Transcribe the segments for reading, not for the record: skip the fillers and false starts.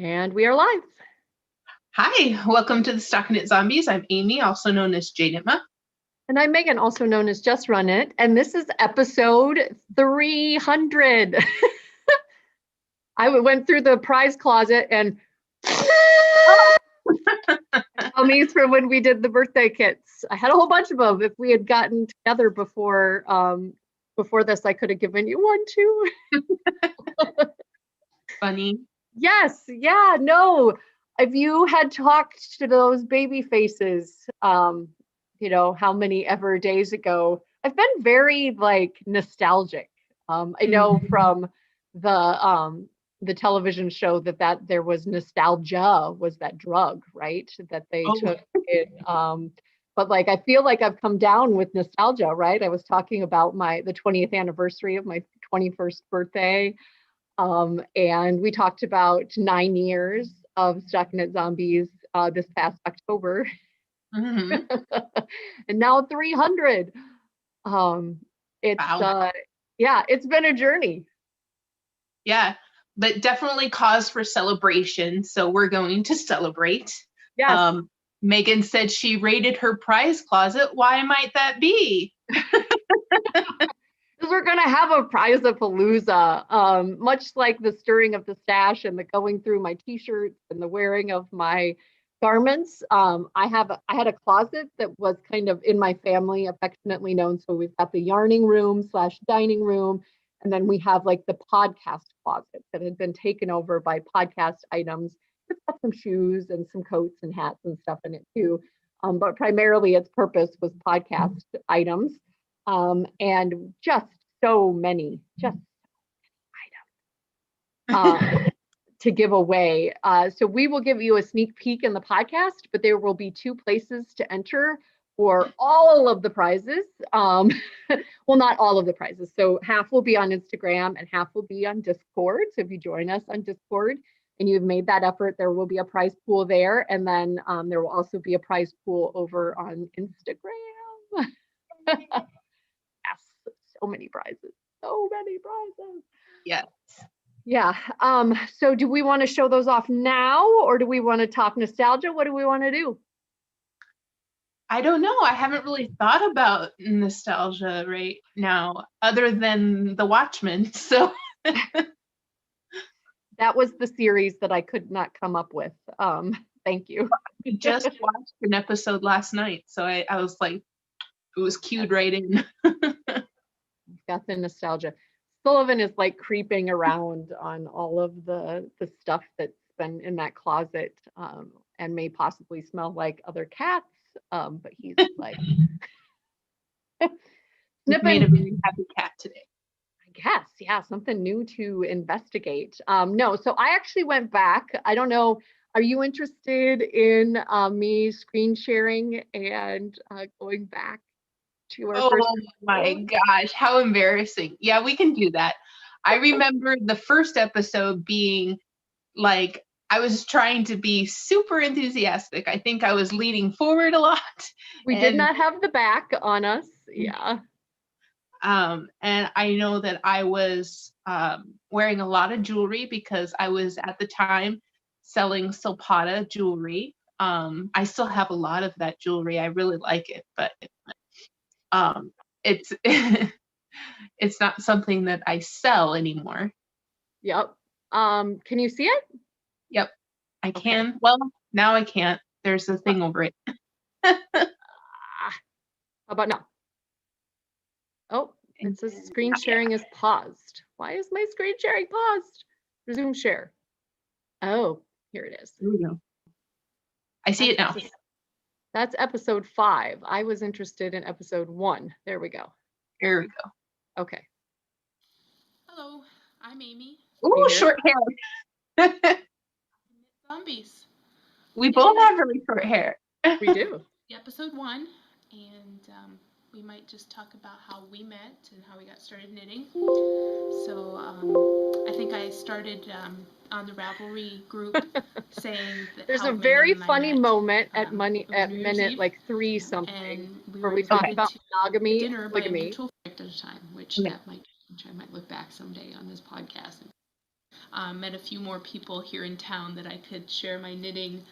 And we are live. Hi, welcome to the StockinetteZombies. I'm Amy, also known as Jaditma. And I'm Megan, also known as Just Run It. And this is episode 300. I went through the prize closet and dummies from when we did the birthday kits. I had a whole bunch of them. If we had gotten together before this, I could have given you one too. Funny. Yes, yeah, no. If you had talked to those baby faces, how many ever days ago, I've been very nostalgic. I know from the television show that there was nostalgia was that drug, right? That they took it. But I feel like I've come down with nostalgia, right? I was talking about the 20th anniversary of my 21st birthday. And we talked about 9 years of StockinetteZombies this past October. Mm-hmm. And now 300. Wow. It's been a journey. Yeah, but definitely cause for celebration. So we're going to celebrate. Yes. Megan said she raided her prize closet. Why might that be? Because we're going to have a prize-a-palooza, much like the stirring of the stash and the going through my t-shirts and the wearing of my garments. I had a closet that was kind of in my family affectionately known. So we've got the yarning room / dining room. And then we have the podcast closet that had been taken over by podcast items. It's got some shoes and some coats and hats and stuff in it too. But primarily its purpose was podcast items. And just so many items to give away. So we will give you a sneak peek in the podcast, but there will be 2 places to enter for all of the prizes. Well, not all of the prizes. So half will be on Instagram and half will be on Discord. So if you join us on Discord and you've made that effort, there will be a prize pool there. And then there will also be a prize pool over on Instagram. Yes, so many prizes. Yes. Yeah. So do we want to show those off now or do we want to talk nostalgia? What do we want to do? I don't know. I haven't really thought about nostalgia right now, other than The Watchmen. So that was the series that I could not come up with. Thank you. I just watched an episode last night, so I was like, it was cued right in. Got the nostalgia. Sullivan is creeping around on all of the stuff that's been in that closet and may possibly smell like other cats. But he's Snipping. Made a very happy cat today. I guess, yeah, something new to investigate. No, so I actually went back. I don't know. Are you interested in me screen sharing and going back to our first? Oh my gosh, how embarrassing. Yeah, we can do that. I remember the first episode being I was trying to be super enthusiastic. I think I was leaning forward a lot. We did not have the back on us. Yeah. And I know that I was wearing a lot of jewelry because I was at the time selling Silpata jewelry. I still have a lot of that jewelry. I really like it, but it's it's not something that I sell anymore. Yep. Can you see it? Yep, I can. Okay. Well, now I can't. There's a thing over it. How about now? Oh, it says screen sharing is paused. Why is my screen sharing paused? Resume share. Oh, here it is. Here we go. I see it now. That's episode 5. I was interested in episode 1. There we go. Here we go. Okay. Hello, I'm Amy. Ooh, short hair. Zombies. We both have really short hair. We do. Episode 1, and we might just talk about how we met and how we got started knitting. So I think I started on the Ravelry group saying that there's a very funny moment at minute 3 something where we talk about monogamy, dinner by a mutual friend at a time, which I might look back someday on this podcast. met a few more people here in town that I could share my knitting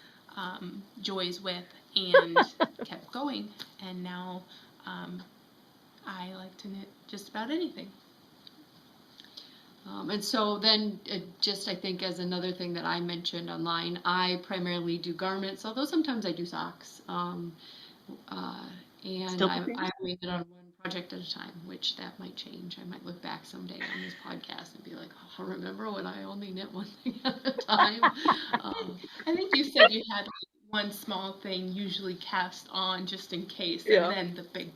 joys with, and kept going. And now I like to knit just about anything. And so then just I think as another thing that I mentioned online, I primarily do garments, although sometimes I do socks. And Still I only knit on one project at a time, which that might change. I might look back someday on this podcast and be like, oh, remember when I only knit one thing at a time? I think you said you had one small thing usually cast on just in case, Yeah. and then the big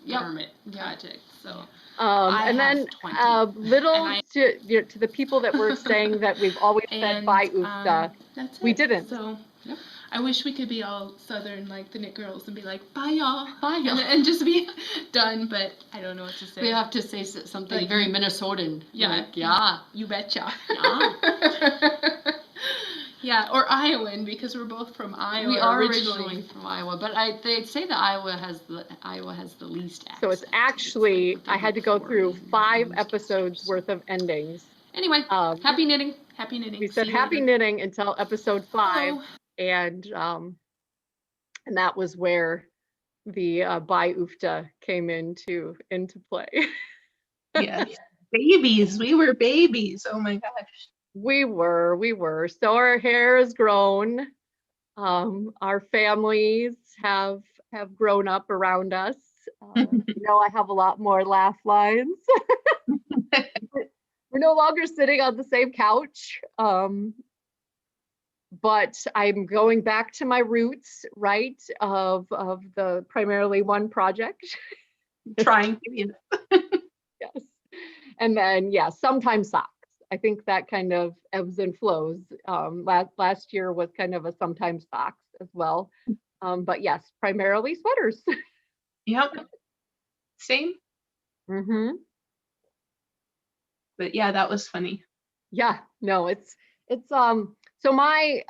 Yep. garment project. So and then 20. to the people that were saying that we've always said bye Oofta, that's we it. didn't. So Yep. I wish we could be all Southern like the Knit Girls and be like, bye y'all. Bye, y'all. And just be done, but I don't know what to say. We have to say something Like, very Minnesotan. Yeah. Like, yeah. You betcha. Yeah. Yeah, or Iowan, because we're both from Iowa. We are originally from Iowa, but they'd say that Iowa has the least accent. So it's actually, I had to go through 5 episodes worth of endings. Anyway, happy knitting. Happy knitting. We said happy knitting until episode 5, and that was where the bye Oofta came into play. Yes, babies. We were babies. Oh my gosh. We were. So our hair has grown. Our families have grown up around us. I have a lot more laugh lines. We're no longer sitting on the same couch. But I'm going back to my roots, right, of the primarily one project. Trying to be. Yes. And then, sometimes socks. I think that kind of ebbs and flows. Last year was kind of a sometimes socks as well. But yes, primarily sweaters. Yep. Same. Mm-hmm. But yeah, that was funny. Yeah, no, it's so my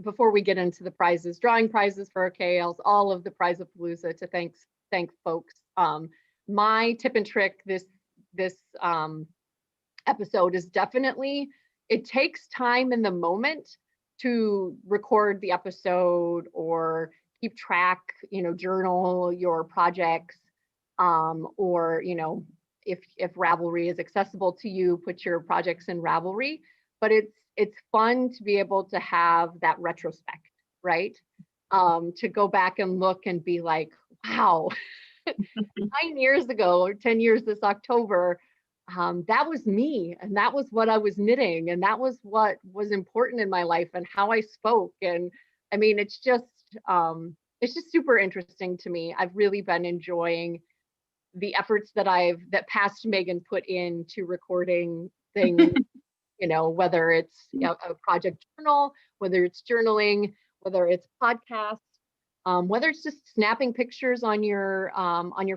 before we get into the prizes, drawing prizes for our KLs, all of the Prize-a-Palooza to thank folks. My tip and trick this episode is definitely, it takes time in the moment to record the episode or keep track, journal your projects, or if Ravelry is accessible to you, put your projects in Ravelry. But it's fun to be able to have that retrospect, right? To go back and look and be like, wow, 9 years ago or 10 years this October, that was me, and that was what I was knitting, and that was what was important in my life and how I spoke. And I mean, it's just super interesting to me. I've really been enjoying the efforts that past Megan put into recording things, whether it's a project journal, whether it's journaling, whether it's podcasts, whether it's just snapping pictures on your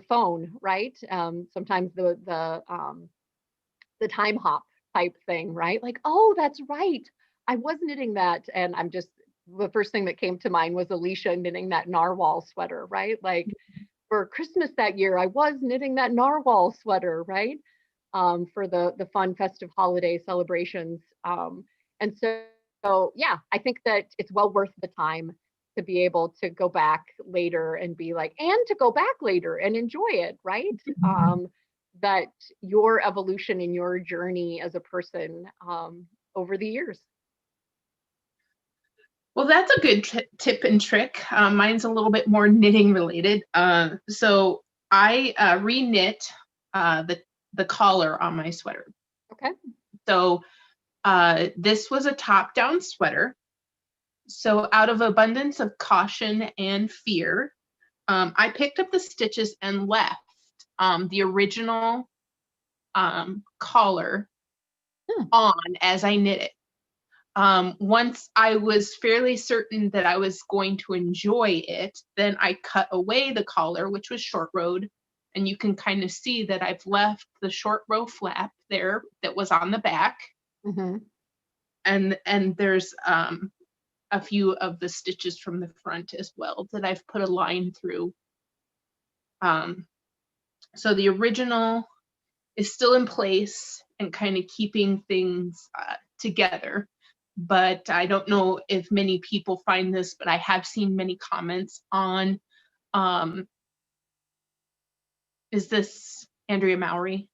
phone, right? Sometimes the time hop type thing, right? Like, oh, that's right, I was knitting that, and the first thing that came to mind was Alicia knitting that narwhal sweater, right? Like, for Christmas that year, I was knitting that narwhal sweater, right? For the fun festive holiday celebrations. And so yeah, I think that it's well worth the time to be able to go back later and be like, and to go back later and enjoy it, right? That your evolution and your journey as a person over the years. Well, that's a good tip and trick. Mine's a little bit more knitting related. So I re-knit the collar on my sweater. Okay. So this was a top-down sweater. So out of abundance of caution and fear, I picked up the stitches and left the original collar on as I knit it. Once I was fairly certain that I was going to enjoy it, then I cut away the collar, which was short rowed, and you can kind of see that I've left the short row flap there that was on the back. Mm-hmm. And there's a few of the stitches from the front as well that I've put a line through. So the original is still in place and kind of keeping things together. But I don't know if many people find this, but I have seen many comments on, is this Andrea Mowry?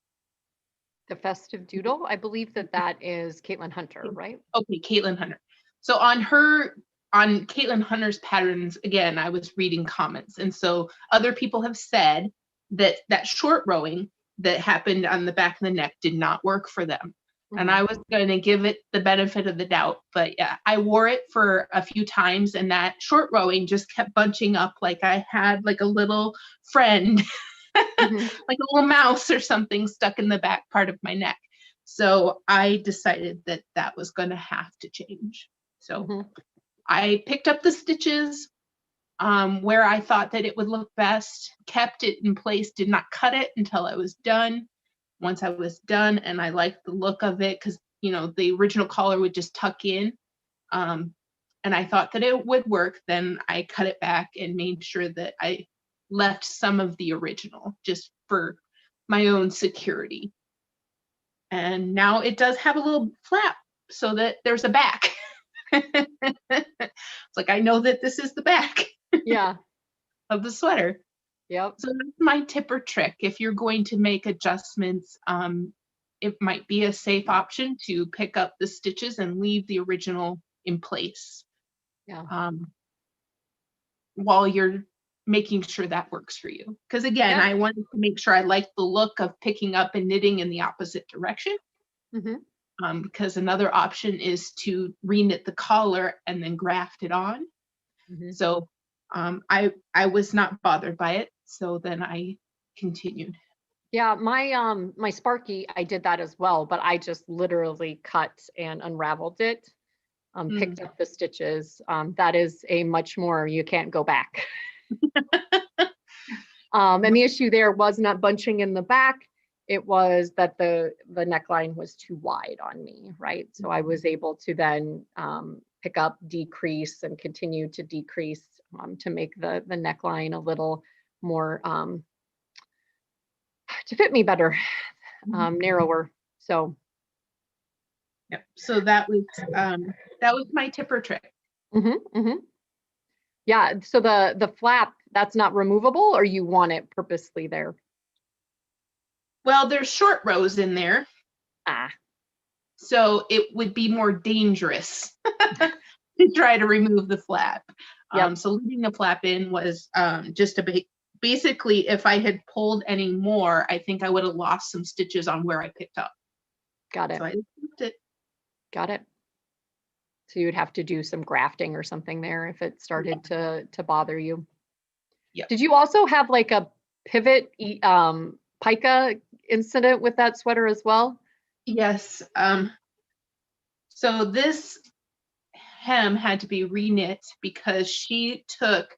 The Festive Doodle. I believe that is Caitlin Hunter, right? Okay, Caitlin Hunter. So on Caitlin Hunter's patterns, again, I was reading comments. And so other people have said that short rowing that happened on the back of the neck did not work for them. And I was going to give it the benefit of the doubt. But yeah, I wore it for a few times, and that short rowing just kept bunching up like I had like a little friend, like a little mouse or something stuck in the back part of my neck. So I decided that was going to have to change. So I picked up the stitches where I thought that it would look best, kept it in place, did not cut it until I was done. Once I was done and I liked the look of it, because, you know, the original collar would just tuck in, and I thought that it would work, then I cut it back and made sure that I left some of the original just for my own security. And now it does have a little flap so that there's a back. It's like, I know that this is the back of the sweater. Yep. So that's my tip or trick. If you're going to make adjustments, it might be a safe option to pick up the stitches and leave the original in place. While you're making sure that works for you. Because again, I wanted to make sure I liked the look of picking up and knitting in the opposite direction. Because another option is to reknit the collar and then graft it on. So I was not bothered by it. So then I continued. Yeah, my Sparky, I did that as well, but I just literally cut and unraveled it, picked up the stitches. That is a much more, you can't go back. And the issue there was not bunching in the back. It was that the neckline was too wide on me, right? So I was able to then pick up, decrease, and continue to decrease to make the neckline a little more, to fit me better, narrower. So. Yep. So that was my tip or trick. Yeah. So the flap, that's not removable, or you want it purposely there? Well, there's short rows in there. So it would be more dangerous to try to remove the flap. So leaving the flap in was just basically, if I had pulled any more, I think I would have lost some stitches on where I picked up. Got it. So I left it. Got it. So you would have to do some grafting or something there if it started to bother you. Yeah. Did you also have like a pivot pica incident with that sweater as well? Yes. So this hem had to be reknit because she took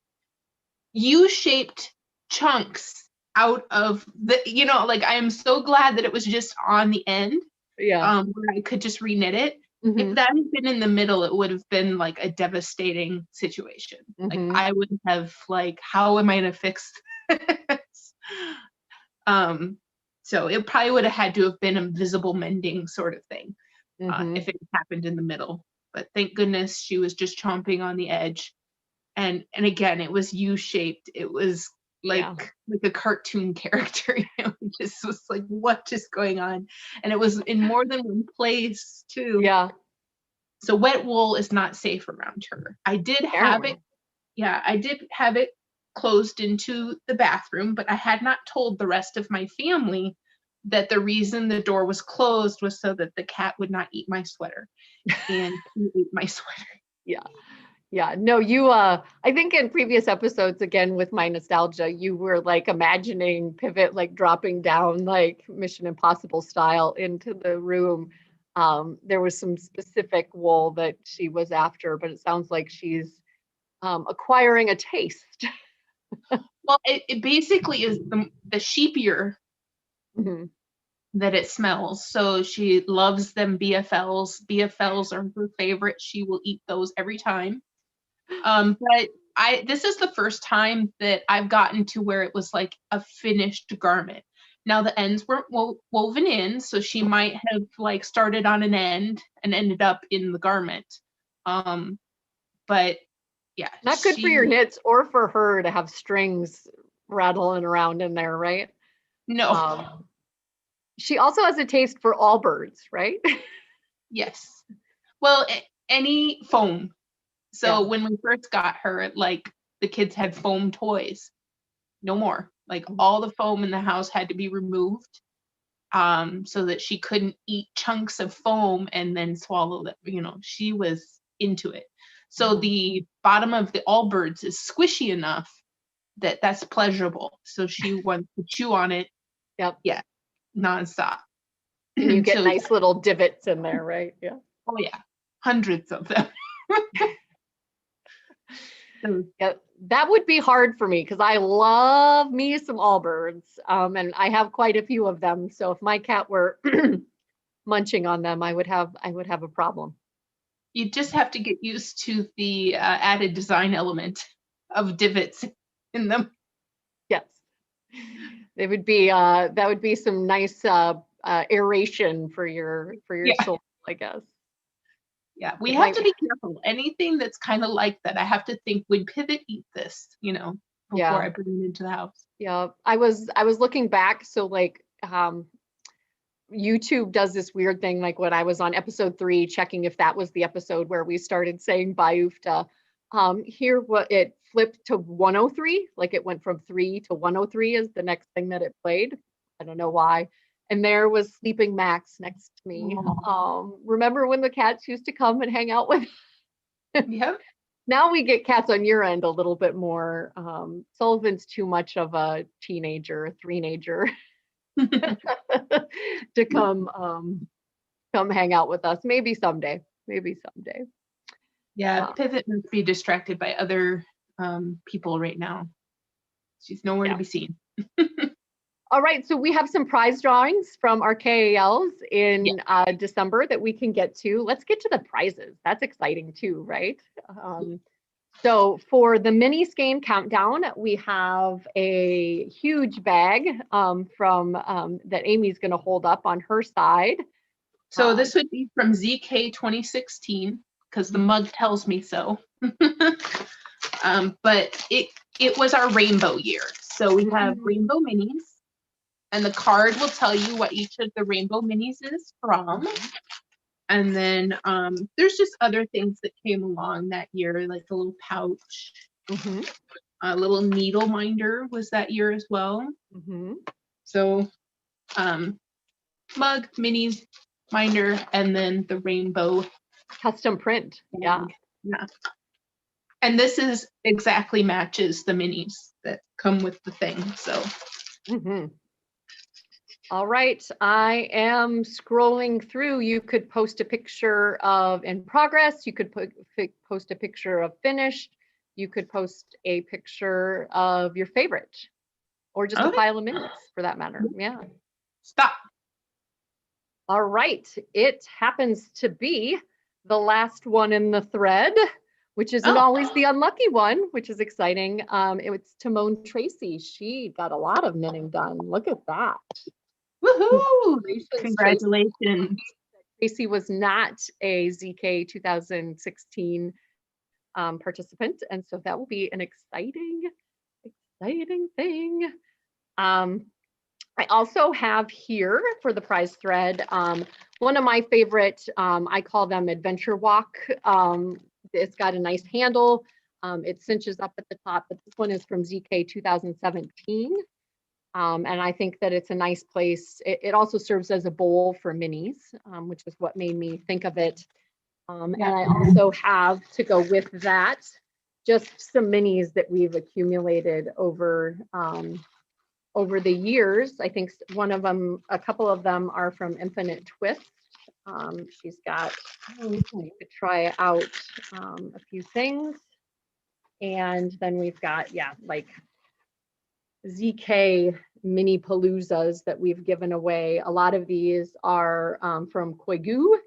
U-shaped chunks out of the, you know, like, I am so glad that it was just on the end. Where I could just reknit it. If that had been in the middle, it would have been like a devastating situation. Like, I would have, like, how am I going to fix this? So it probably would have had to have been a visible mending sort of thing if it happened in the middle. But thank goodness she was just chomping on the edge. And again, it was U-shaped. It was like a cartoon character. You know, it just was like, what is going on? And it was in more than one place too. Yeah. So wet wool is not safe around her. I did have it. Yeah, I did have it closed into the bathroom, but I had not told the rest of my family that the reason the door was closed was so that the cat would not eat my sweater. And he ate my sweater. Yeah, no, you, I think in previous episodes, again, with my nostalgia, you were like imagining Pivot like dropping down like Mission Impossible style into the room. There was some specific wool that she was after, but it sounds like she's acquiring a taste. Well, it basically is the sheepier that it smells. So she loves them BFLs. BFLs are her favorite. She will eat those every time. But this is the first time that I've gotten to where it was like a finished garment. Now the ends weren't woven in, so she might have like started on an end and ended up in the garment. But yeah, Not good for your knits or for her to have strings rattling around in there, right? No. She also has a taste for all birds, right? Yes. Well, any foam. So Yeah. when we first got her, like the kids had foam toys. No more. Like all the foam in the house had to be removed, so that she couldn't eat chunks of foam and then swallow them. You know, she was into it. So the bottom of the Allbirds is squishy enough that that's pleasurable. So she wants to chew on it. Yep. Yeah. Nonstop. And you get So, nice little divots in there, right? Yeah. oh yeah. Hundreds of them. So, yeah, that would be hard for me because I love me some Allbirds, and I have quite a few of them. So if my cat were munching on them, I would have a problem. you just have to get used to the added design element of divots in them. Yes, it would be that would be some nice aeration for your soul, I guess. Yeah, we have to be careful. Anything that's kind of like that, I have to think, would Pivot eat this, you know, before I bring it into the house? Yeah, I was looking back, so like YouTube does this weird thing, like when I was on episode 3, checking if that was the episode where we started saying Bayufta. Here, what it flipped to 103, like it went from 3 to 103 is the next thing that it played. I don't know why. And there was Sleeping Max next to me. Remember when the cats used to come and hang out with? Yep. Now we get cats on your end a little bit more. Sullivan's too much of a teenager, a three-nager to come hang out with us. Maybe someday. Yeah, Pivot must be distracted by other people right now. She's nowhere to be seen. All right, so we have some prize drawings from our KALs in December that we can get to. Let's get to the prizes. That's exciting too, right? So for the mini skein countdown, we have a huge bag from that Amy's going to hold up on her side. So this would be from ZK 2016 because the mug tells me so. But it was our rainbow year. So we have rainbow minis. And the card will tell you what each of the rainbow minis is from. And then there's just other things that came along that year, like a little pouch. A little needle minder was that year as well. So mug, minis, minder, and then the rainbow. Custom print. Yeah. And this is exactly matches the minis that come with the thing. So. All right, I am scrolling through. You could post a picture of in progress. You could post a picture of finished. You could post a picture of your favorite, or just a pile of minis for that matter. Yeah. Stop. All right, it happens to be the last one in the thread, which isn't always the unlucky one, which is exciting. It's Timon Tracy. She got a lot of knitting done. Look at that. Woohoo! Congratulations. Tracy was not a ZK 2016 participant, and so that will be an exciting thing. I also have here for the prize thread one of my favorite, I call them Adventure Walk. It's got a nice handle. It cinches up at the top, but this one is from ZK 2017. And I think that it's a nice place. It also serves as a bowl for minis, which is what made me think of it. And I also have, to go with that, just some minis that we've accumulated over the years. I think a couple of them are from Infinite Twist. She's got, you could try out a few things. And then we've got, like ZK mini paloozas that we've given away. A lot of these are from Koigu.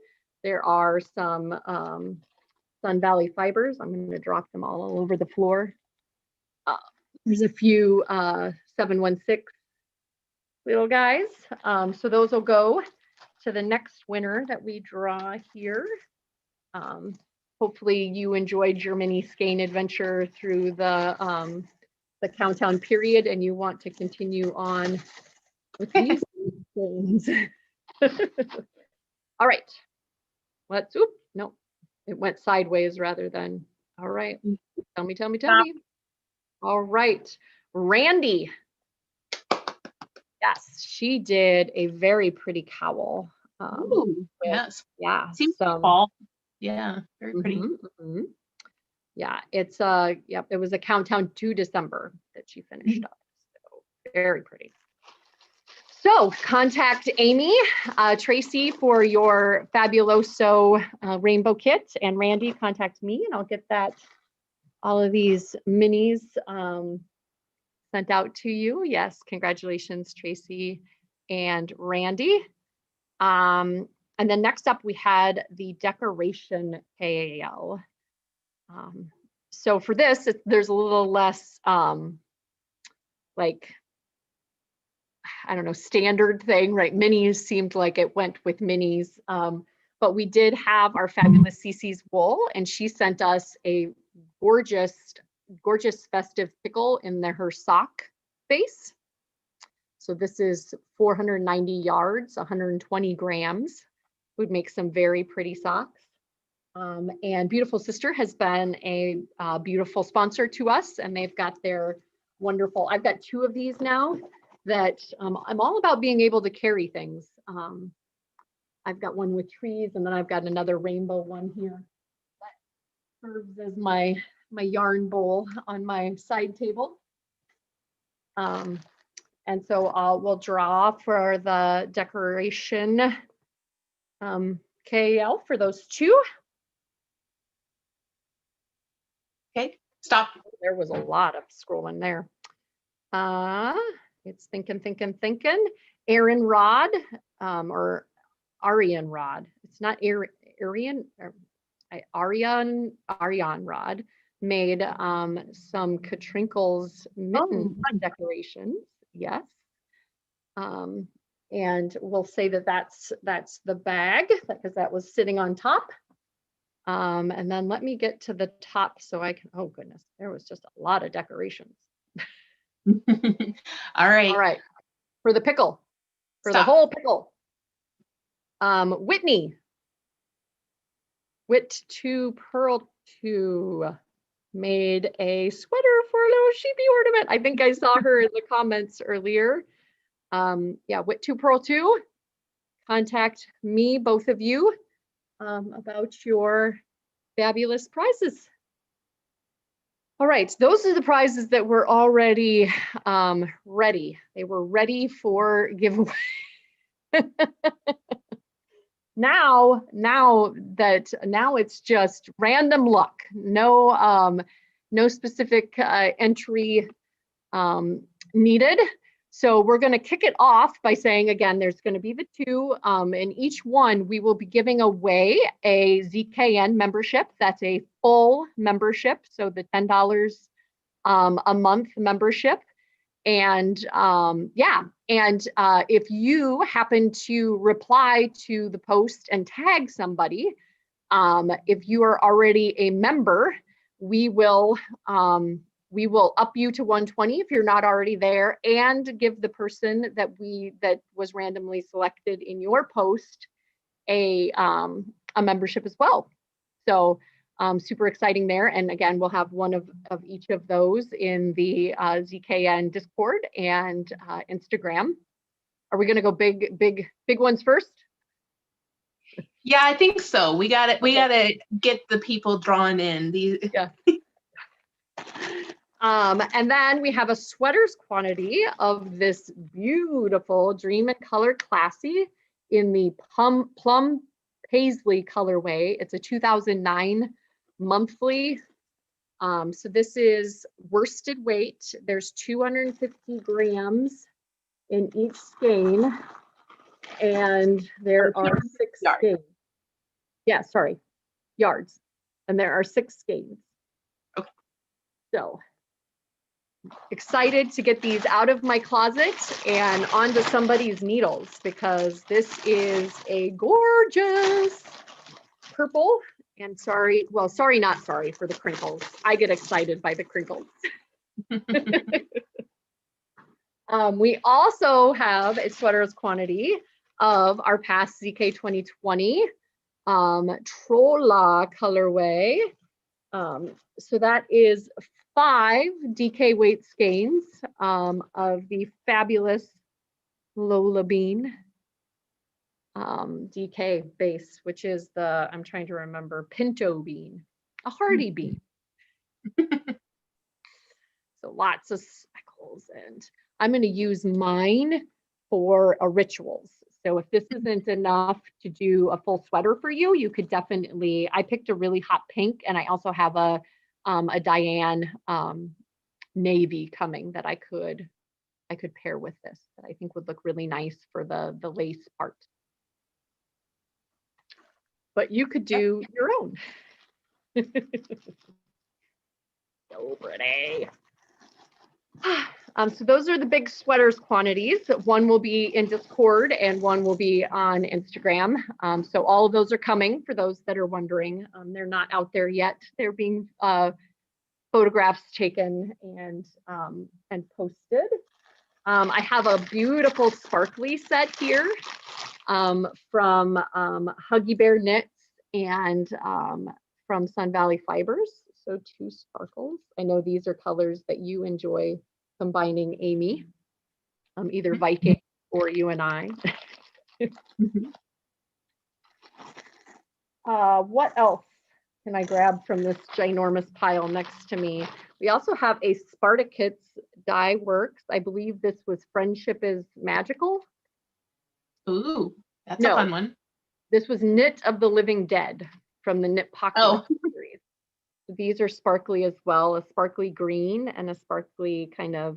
There are some Sun Valley fibers. I'm going to drop them all over the floor. There's a few 716 little guys. So those will go to the next winner that we draw here. Hopefully you enjoyed your mini skein adventure through the countdown period and you want to continue on with these skeins. All right. Let's, oop, no, it went sideways rather than, all right. Tell me. All right. Randy. Yes, she did a very pretty cowl. Ooh, yes. Yeah. Seems fall. Yeah, very pretty. Yeah, it's yep, it was a countdown to December that she finished up. So very pretty. So contact Amy, Tracy for your Fabuloso rainbow kit, and Randy, contact me and I'll get all of these minis sent out to you. Yes, congratulations, Tracy and Randy. And then next up, we had the decoration KAL. So for this, there's a little less like, I don't know, standard thing, right? Minis seemed like it went with minis. But we did have our fabulous Cece's wool, and she sent us a gorgeous festive pickle in her sock base. So this is 490 yards, 120 grams. Would make some very pretty socks. And Beautiful Sister has been a beautiful sponsor to us, and they've got their wonderful, I've got 2 of these now that I'm all about being able to carry things. I've got one with trees, and then I've got another rainbow one here that serves as my yarn bowl on my side table. And so we'll draw for the decoration KL for those 2. Okay, stop. There was a lot of scrolling there. It's thinking. Aaron Rod, or Arian Rod. It's not Arian Rod made some Katrinkles mitten decorations. Yes. And we'll say that's the bag because that was sitting on top. And then let me get to the top so I can, oh goodness, there was just a lot of decorations. All right. All right. For the pickle, the whole pickle. Whitney, Wit 2 Pearl 2 made a sweater for a little sheepy ornament. I think I saw her in the comments earlier. Yeah, Wit 2 Pearl 2, contact me, both of you, about your fabulous prizes. All right, those are the prizes that were already ready. They were ready for giveaway. Now it's just random luck. No specific entry needed. So we're going to kick it off by saying, again, there's going to be the 2. In each one, we will be giving away a ZKN membership. That's a full membership. So the $10 a month membership. And yeah, and if you happen to reply to the post and tag somebody, if you are already a member, we will up you to 120 if you're not already there, and give the person that was randomly selected in your post a membership as well. So super exciting there. And again, we'll have one of each of those in the ZKN Discord and Instagram. Are we going to go big ones first? Yeah, I think so. We got to get the people drawn in. Yeah. And then we have a sweaters quantity of this beautiful Dream and Color Classy in the plum paisley colorway. It's a 2009 monthly. So this is worsted weight. There's 250 grams in each skein, and there are 6 skeins. Yeah, sorry, yards. And there are 6 skeins. Okay. So excited to get these out of my closet and onto somebody's needles, because this is a gorgeous purple. And sorry, well, sorry, not sorry for the crinkles. I get excited by the crinkles. We also have a sweaters quantity of our past ZK 2020 Trolla colorway. So that is 5 DK weight skeins of the fabulous Lola Bean DK base, which is the, I'm trying to remember, pinto bean, a hardy bean. So lots of speckles, and I'm going to use mine for rituals. So if this isn't enough to do a full sweater for you, you could definitely, I picked a really hot pink, and I also have a Diane navy coming that I could pair with this, that I think would look really nice for the lace part. But you could do your own. So pretty. So those are the big sweaters quantities. One will be in Discord and one will be on Instagram. So all of those are coming for those that are wondering. They're not out there yet. They're being photographs taken and posted. I have a beautiful sparkly set here from Huggy Bear Knits and from Sun Valley Fibers. So 2 sparkles. I know these are colors that you enjoy combining, Amy, either Viking or you and I. What else can I grab from this ginormous pile next to me? We also have a Spartakits dye works. I believe this was Friendship is Magical. Ooh, that's a fun one. This was Knit of the Living Dead from the Knit Pocket series. These are sparkly as well, a sparkly green and a sparkly kind of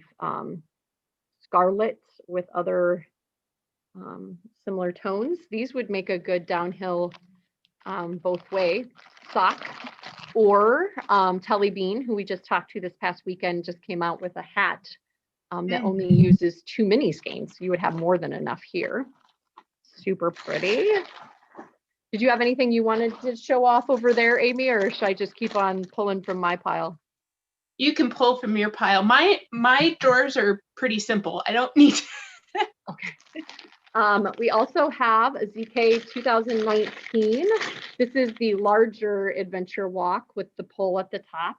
scarlet with other similar tones. These would make a good downhill both way sock. Or Telly Bean, who we just talked to this past weekend, just came out with a hat that only uses 2 mini skeins. You would have more than enough here. Super pretty. Did you have anything you wanted to show off over there, Amy, or should I just keep on pulling from my pile? You can pull from your pile. My drawers are pretty simple. I don't need to. Okay. We also have a ZK 2019. This is the larger adventure walk with the pole at the top,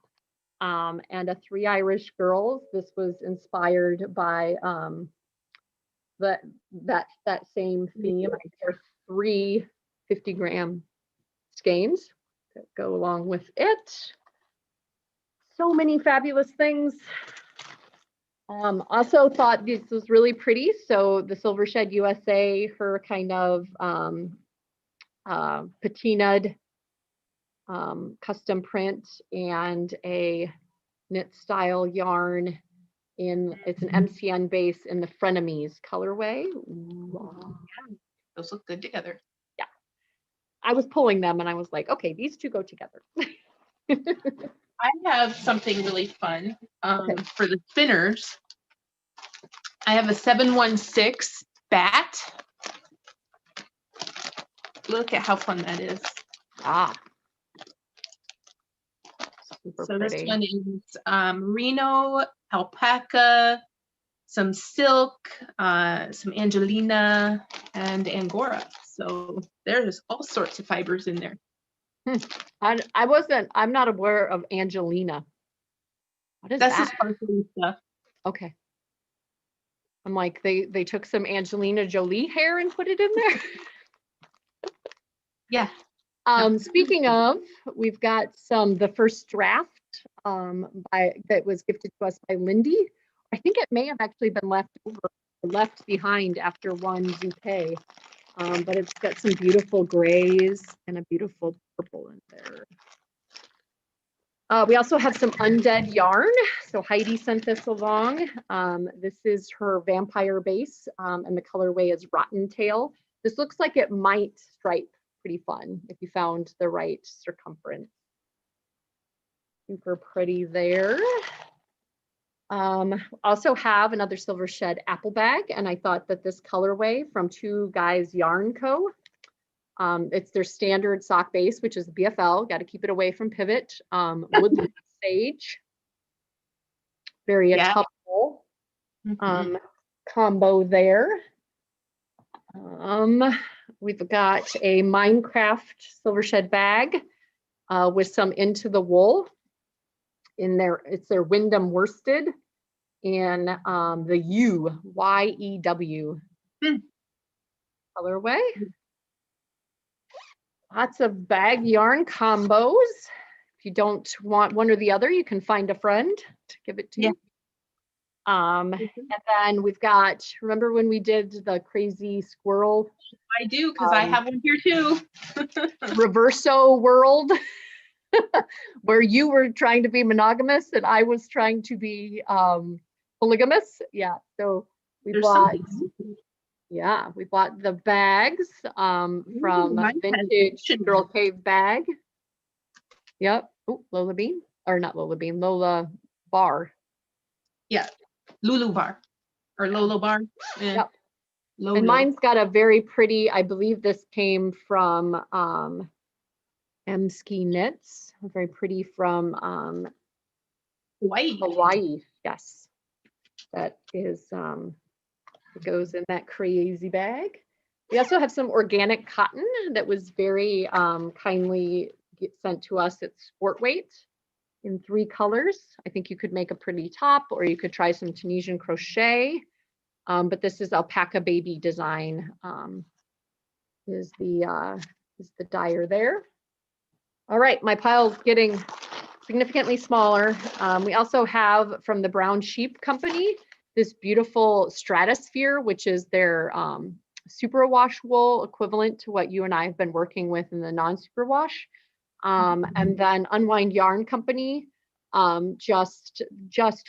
and a 3 Irish girls. This was inspired by that same theme. There are 3 50-gram skeins that go along with it. So many fabulous things. Also thought this was really pretty. So the Silver Shed USA, her kind of patinaed custom print and a knit style yarn it's an MCN base in the Frenemies colorway. Ooh. Those look good together. Yeah. I was pulling them and I was like, okay, these 2 go together. I have something really fun for the spinners. I have a 716 bat. Look at how fun that is. Super so pretty. This one is merino, alpaca, some silk, some Angelina, and Angora. So there's all sorts of fibers in there. I'm not aware of Angelina. What is That's that? the sparkly stuff. Okay. I'm like, they took some Angelina Jolie hair and put it in there. Yeah. Speaking of, we've got the first draft that was gifted to us by Lindy. I think it may have actually been left behind after one ZK. But it's got some beautiful grays and a beautiful purple in there. We also have some undead yarn. So Heidi sent this along. This is her vampire base, and the colorway is Rotten Tail. This looks like it might stripe pretty fun if you found the right circumference. Super pretty there. Also have another Silver Shed apple bag, and I thought that this colorway from Two Guys Yarn Co. It's their standard sock base, which is BFL. Got to keep it away from pivot. Woodland Sage, very autumnal combo there. We've got a Minecraft Silver Shed bag with some Into the Wool in there. It's their Wyndham worsted in the YEW colorway. Lots of bag yarn combos. If you don't want one or the other, you can find a friend to give it to. And then we've got, remember when we did the crazy squirrel? I do, because I have one here too. Reverso world, where you were trying to be monogamous and I was trying to be polygamous. Yeah, so we bought the bags from Vintage Girl Cave Bag. Yep. Oh, Lola Bean, or not Lola Bean, Lola Bar. Yeah, Lulu Bar or Lolo Bar. Yeah. Yep. Lolo. And mine's got a very pretty, I believe this came from M-Ski Knits, very pretty from Hawaii. Yes, that is it goes in that crazy bag. We also have some organic cotton that was very kindly sent to us at Sport Weight in 3 colors. I think you could make a pretty top, or you could try some Tunisian crochet. But this is alpaca baby design is the dyer there. All right, my pile's getting significantly smaller. We also have from the Brown Sheep Company this beautiful Stratosphere, which is their superwash wool equivalent to what you and I have been working with in the non-superwash. And then Unwind Yarn Company just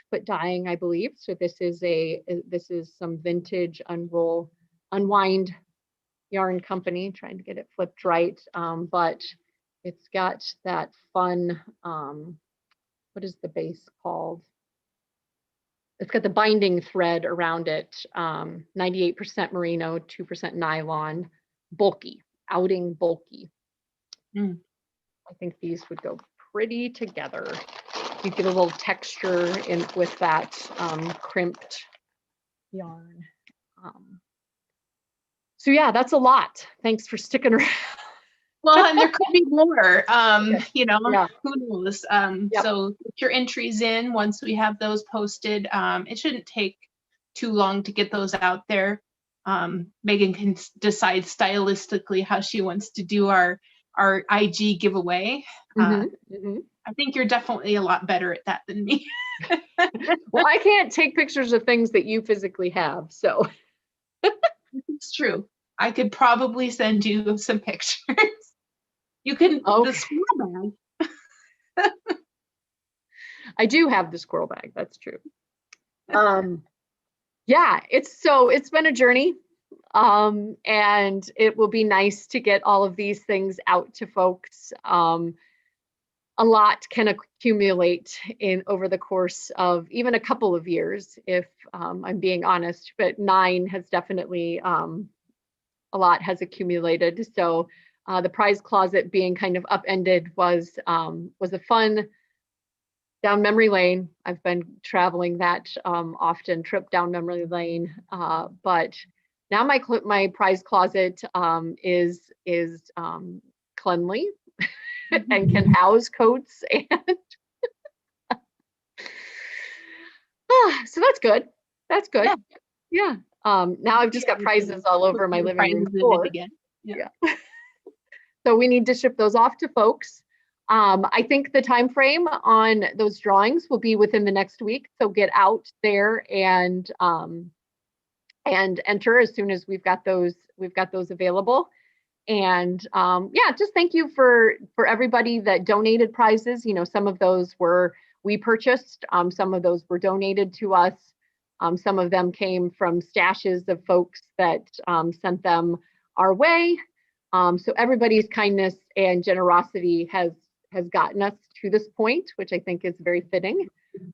quit dyeing, I believe. So this is some vintage Unwind Yarn Company, trying to get it flipped right. But it's got that fun, what is the base called? It's got the binding thread around it, 98% merino, 2% nylon, bulky, outing bulky. I think these would go pretty together. You get a little texture in with that crimped yarn. So yeah, that's a lot. Thanks for sticking around. Well, and there could be more, you know, who knows? So get your entries in once we have those posted. It shouldn't take too long to get those out there. Megan can decide stylistically how she wants to do our IG giveaway. I think you're definitely a lot better at that than me. Well, I can't take pictures of things that you physically have, so. It's true. I could probably send you some pictures. You can, the squirrel bag. I do have the squirrel bag, that's true. Yeah, it's been a journey. And it will be nice to get all of these things out to folks. A lot can accumulate over the course of even a couple of years, if I'm being honest, but 9 has definitely, a lot has accumulated. So the prize closet being kind of upended was a fun down memory lane. I've been traveling that often, trip down memory lane, but now my prize closet is cleanly and can house coats and so that's good. That's good. Yeah. Now I've just got prizes all over my living room floor. Yeah. So we need to ship those off to folks. I think the time frame on those drawings will be within the next week. So get out there and enter as soon as we've got those available. And yeah, just thank you for everybody that donated prizes. You know, some of those we purchased, some of those were donated to us. Some of them came from stashes of folks that sent them our way. So everybody's kindness and generosity has gotten us to this point, which I think is very fitting.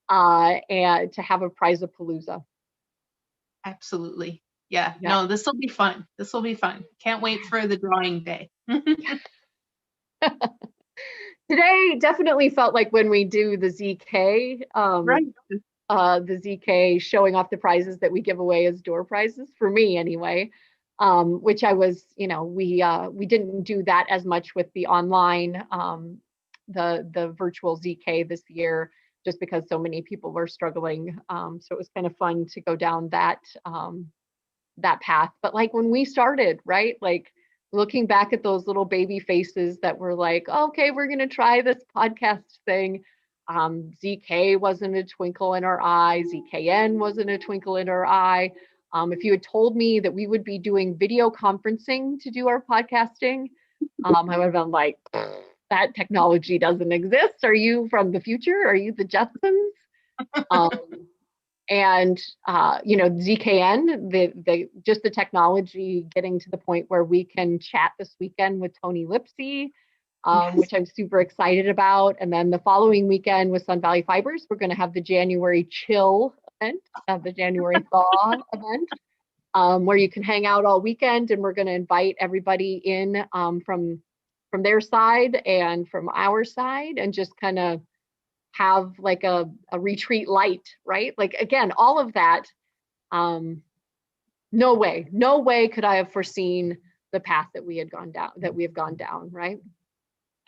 and to have a prize-a-palooza. Absolutely. Yeah. Yeah. No, this will be fun. This will be fun. Can't wait for the drawing day. Today definitely felt like when we do the ZK, Right. the ZK showing off the prizes that we give away as door prizes, for me anyway, which I was, we didn't do that as much with the online, the virtual ZK this year, just because so many people were struggling. So it was kind of fun to go down that path. But like when we started, right? Like looking back at those little baby faces that were like, oh, okay, we're going to try this podcast thing. ZK wasn't a twinkle in our eye. ZKN wasn't a twinkle in our eye. If you had told me that we would be doing video conferencing to do our podcasting, I would have been like, that technology doesn't exist. Are you from the future? Are you the Jetsons? And ZKN, just the technology getting to the point where we can chat this weekend with Tony Lipsy, Yes. which I'm super excited about. And then the following weekend with Sun Valley Fibers, we're going to have the January chill event, the January thaw event, where you can hang out all weekend. And we're going to invite everybody in from their side and from our side, and just kind of have like a retreat light, right? Like, again, all of that, no way could I have foreseen the path that we have gone down, right?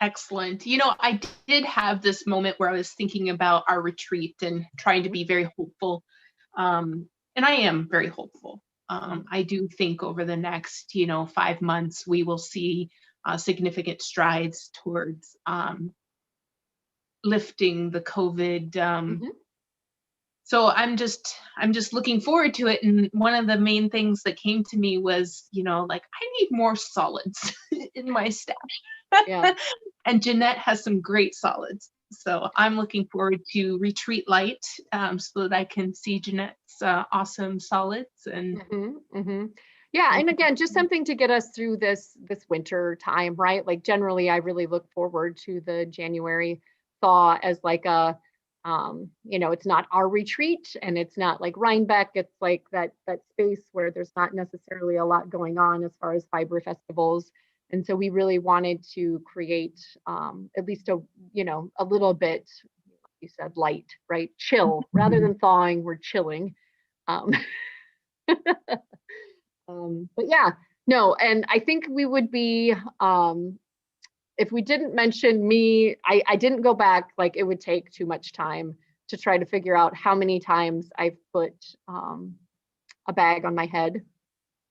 Excellent. I did have this moment where I was thinking about our retreat and trying to be very hopeful. And I am very hopeful. I do think over the next, 5 months, we will see significant strides towards lifting the COVID. So I'm just looking forward to it. And one of the main things that came to me was, like, I need more solids in my staff. Yeah. And Jeanette has some great solids. So I'm looking forward to Retreat Light, so that I can see Jeanette's awesome solids. And Yeah, and again, just something to get us through this winter time, right? Like generally, I really look forward to the January thaw as like a, it's not our retreat, and it's not like Rhinebeck. It's like that space where there's not necessarily a lot going on as far as fiber festivals. And so we really wanted to create at least a little bit, like you said, light, right? Chill rather than thawing, we're chilling. But yeah, no, and I think we would be, if we didn't mention me, I didn't go back, like it would take too much time to try to figure out how many times I've put a bag on my head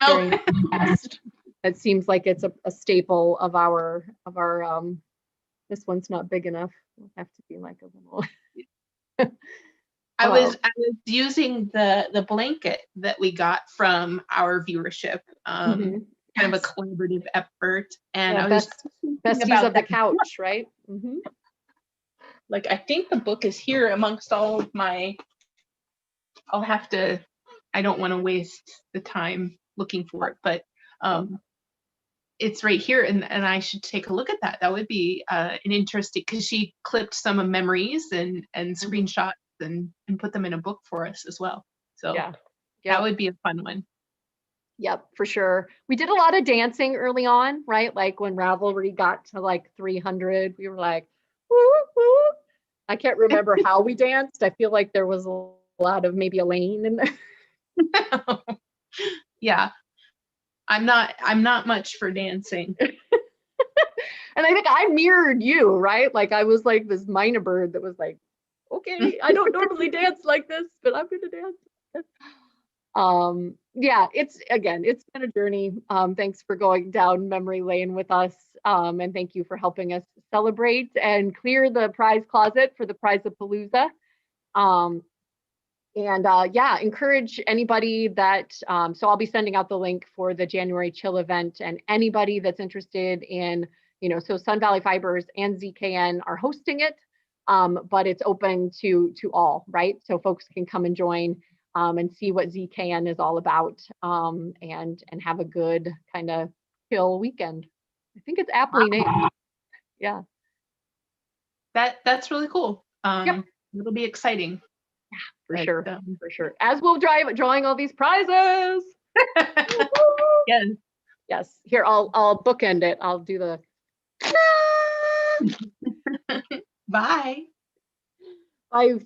during the test. It seems like it's a staple of our this one's not big enough. It'll have to be like a little. I was using the blanket that we got from our viewership, kind of a collaborative effort. And I was besties of the couch, right? Like, I think the book is here amongst all of my, I don't want to waste the time looking for it, but it's right here, and I should take a look at that. That would be an interesting, because she clipped some of memories and screenshots and put them in a book for us as well. So yeah, that would be a fun one. Yep, for sure. We did a lot of dancing early on, right? Like when Ravelry got to like 300, we were like, woo, woo. I can't remember how we danced. I feel like there was a lot of maybe Elaine in there. Yeah. I'm not much for dancing. And I think I mirrored you, right? Like I was like this minor bird that was like, okay, I don't normally dance like this, but I'm gonna dance. Yeah, it's been a journey. Thanks for going down memory lane with us. And thank you for helping us celebrate and clear the prize closet for the prize-a-palooza. Yeah, encourage anybody that, so I'll be sending out the link for the January chill event, and anybody that's interested in, so Sun Valley Fibers and ZKN are hosting it, but it's open to all, right? So folks can come and join and see what ZKN is all about, and have a good kind of chill weekend. I think it's aptly named. Yeah. That's really cool. Yep. it'll be exciting. For But, sure. For sure. As we'll drawing all these prizes. yes. Yes. Here, I'll bookend it. I'll do the Bye. bye.